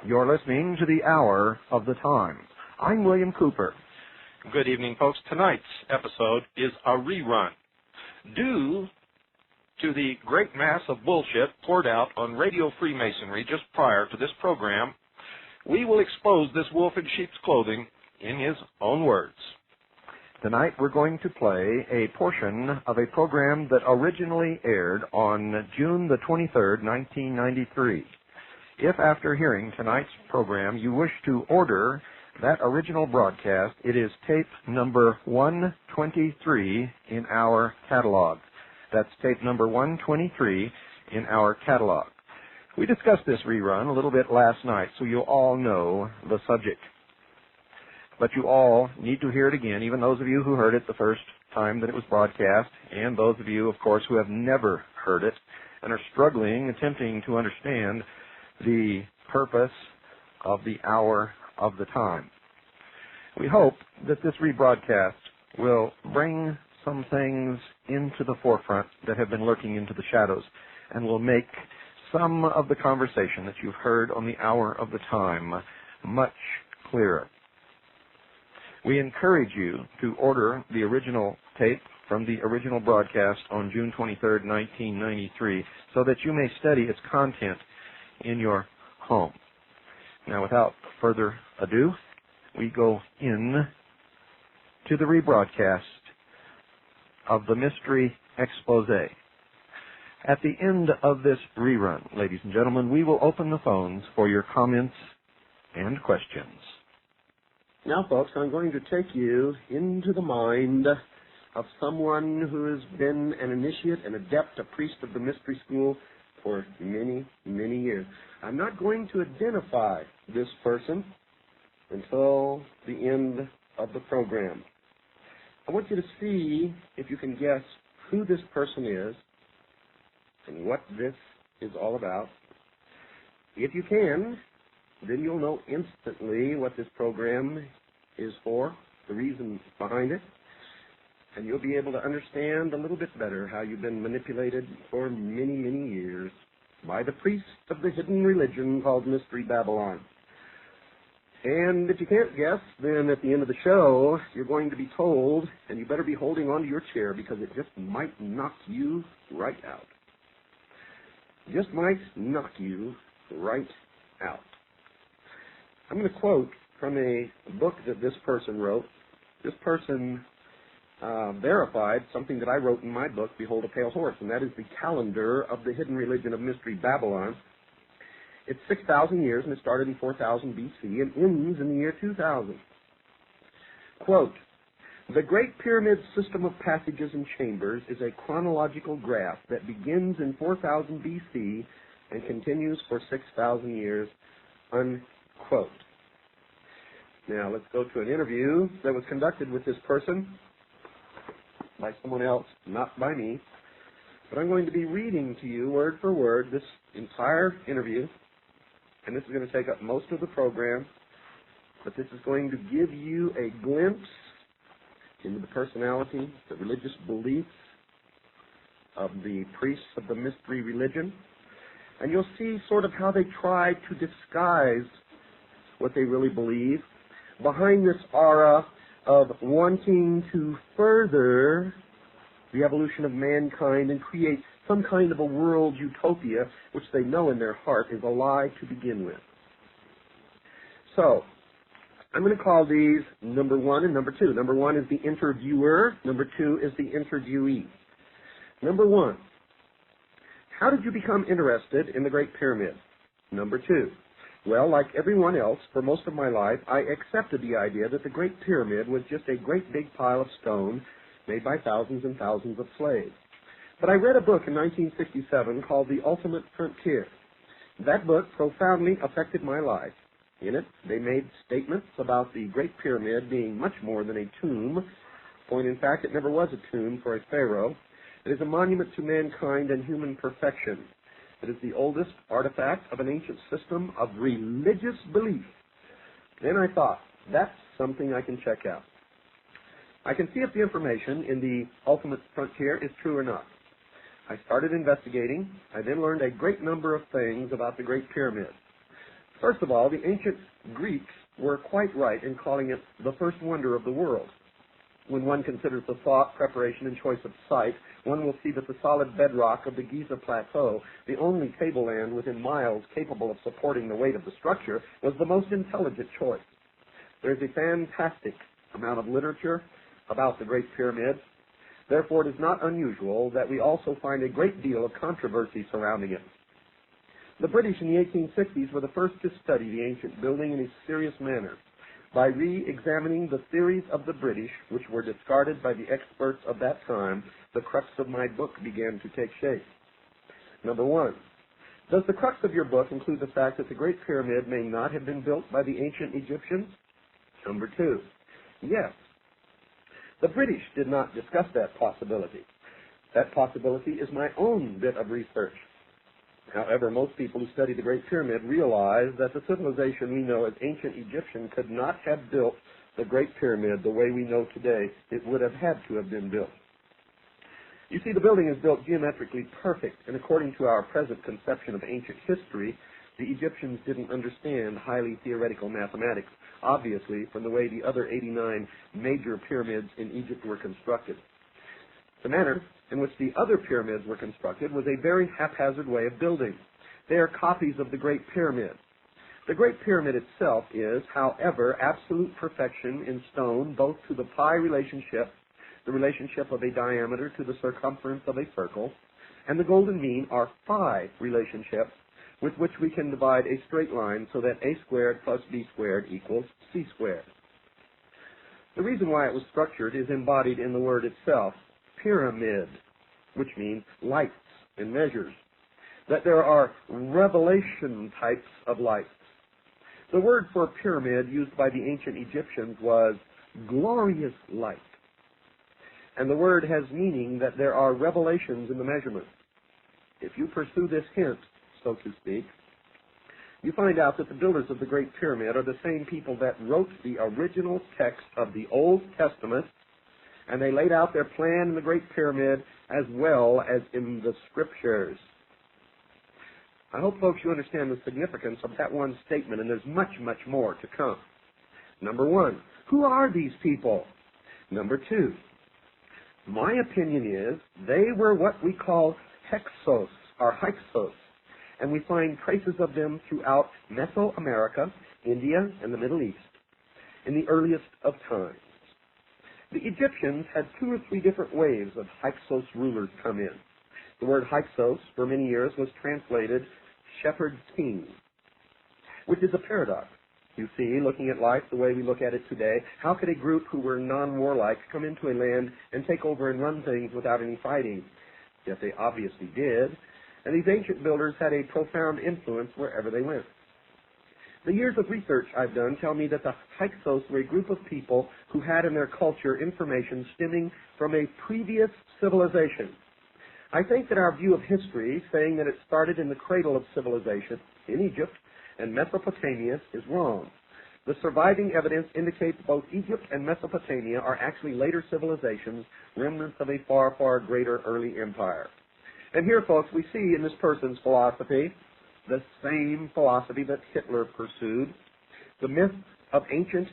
You're listening to the Hour of the Time. I'm William Cooper. Good evening, folks. Tonight's episode is a rerun. Due to the great mass of bullshit poured out on Radio Freemasonry just prior to this program, we will expose this wolf in sheep's clothing in his own words. Tonight we're going to play a portion of a program that originally aired on June the 23rd, 1993. If after hearing tonight's program you wish to order that original broadcast, it is tape number 123 in our catalog. That's tape number 123 in our catalog. We discussed this rerun a little bit last night, so you all know the subject. But you all need to hear it again, even those of you who heard it the first time that it was broadcast, and those of you, of course, who have never heard it and are struggling, attempting to understand the purpose of the Hour of the Time. We hope that this rebroadcast will bring some things into the forefront that have been lurking into the shadows and will make some of the conversation that you've heard on the Hour of the Time much clearer. We encourage you to order the original tape from the original broadcast on June 23rd, 1993, so that you may study its content in your home. Now, without further ado, we go in to the rebroadcast of the Mystery Expose. At the end of this rerun, ladies and gentlemen, we will open the phones for your comments and questions. Now, folks, I'm going to take you into the mind of someone who has been an initiate, an adept, a priest of the mystery school for many, many years. I'm not going to identify this person until the end of the program. I want you to see if you can guess who this person is and what this is all about. If you can, then you'll know instantly what this program is for, the reason behind it, and you'll be able to understand a little bit better how you've been manipulated for many, many years by the priest of the hidden religion called Mystery Babylon. And if you can't guess, then at the end of the show, you're going to be told, and you better be holding on to your chair because it just might knock you right out. Just might knock you right out. I'm going to quote from a book that this person wrote. This person verified something that I wrote in my book, Behold a Pale Horse, and that is the calendar of the hidden religion of Mystery Babylon. It's 6,000 years, and it started in 4000 B.C. and ends in the year 2000. Quote, the Great Pyramid system of passages and chambers is a chronological graph that begins in 4000 B.C. and continues for 6,000 years, unquote. Now, let's go to an interview that was conducted with this person by someone else, not by me. But I'm going to be reading to you word for word this entire interview, and this is going to take up most of the program, but this is going to give you a glimpse into the personality, the religious beliefs of the priests of the mystery religion, and you'll see sort of how they try to disguise what they really believe behind this aura of wanting to further the evolution of mankind and create some kind of a world utopia, which they know in their heart is a lie to begin with. So, I'm going to call these number one and number two. Number one is the interviewer. Number two is the interviewee. Number 1, how did you become interested in the Great Pyramid? Number 2, well, like everyone else, for most of my life, I accepted the idea that the Great Pyramid was just a great big pile of stone made by thousands and thousands of slaves. But I read a book in 1967 called The Ultimate Frontier. That book profoundly affected my life. In it, they made statements about the Great Pyramid being much more than a tomb. Point in fact, it never was a tomb for a pharaoh. It is a monument to mankind and human perfection. It is the oldest artifact of an ancient system of religious belief. Then I thought, that's something I can check out. I can see if the information in the Ultimate Frontier is true or not. I started investigating. I then learned a great number of things about the Great Pyramid. First of all, the ancient Greeks were quite right in calling it the first wonder of the world. When one considers the thought, preparation, and choice of site, one will see that the solid bedrock of the Giza Plateau, the only tableland within miles capable of supporting the weight of the structure, was the most intelligent choice. There is a fantastic amount of literature about the Great Pyramid. Therefore, it is not unusual that we also find a great deal of controversy surrounding it. The British in the 1860s were the first to study the ancient building in a serious manner. By re-examining the theories of the British, which were discarded by the experts of that time, the crux of my book began to take shape. Number 1, does the crux of your book include the fact that the Great Pyramid may not have been built by the ancient Egyptians? Number 2, yes. The British did not discuss that possibility. That possibility is my own bit of research. However, most people who study the Great Pyramid realize that the civilization we know as ancient Egyptian could not have built the Great Pyramid the way we know today. It would have had to have been built. You see, the building is built geometrically perfect, and according to our present conception of ancient history, the Egyptians didn't understand highly theoretical mathematics, obviously, from the way the other 89 major pyramids in Egypt were constructed. The manner in which the other pyramids were constructed was a very haphazard way of building. They are copies of the Great Pyramid. The Great Pyramid itself is, however, absolute perfection in stone, both to the pi relationship, the relationship of a diameter to the circumference of a circle, and the golden mean are phi relationships with which we can divide a straight line so that a squared plus b squared equals c squared. The reason why it was structured is embodied in the word itself, pyramid, which means lights and measures, that there are revelation types of lights. The word for pyramid used by the ancient Egyptians was glorious light, and the word has meaning that there are revelations in the measurement. If you pursue this hint, so to speak, you find out that the builders of the Great Pyramid are the same people that wrote the original text of the Old Testament, and they laid out their plan in the Great Pyramid as well as in the Scriptures. I hope, folks, you understand the significance of that one statement, and there's much, much more to come. Number 1, who are these people? Number 2, my opinion is they were what we call Hyksos, or Hyksos, and we find traces of them throughout Mesoamerica, India, and the Middle East in the earliest of times. The Egyptians had 2 or 3 different waves of Hyksos rulers come in. The word Hyksos, for many years, was translated shepherd king, which is a paradox. You see, looking at life the way we look at it today, how could a group who were non-warlike come into a land and take over and run things without any fighting? Yet they obviously did, and these ancient builders had a profound influence wherever they went. The years of research I've done tell me that the Hyksos were a group of people who had in their culture information stemming from a previous civilization. I think that our view of history, saying that it started in the cradle of civilization in Egypt and Mesopotamia, is wrong. The surviving evidence indicates both Egypt and Mesopotamia are actually later civilizations, remnants of a far, far greater early empire. And here, folks, we see in this person's philosophy the same philosophy that Hitler pursued. The myth of ancient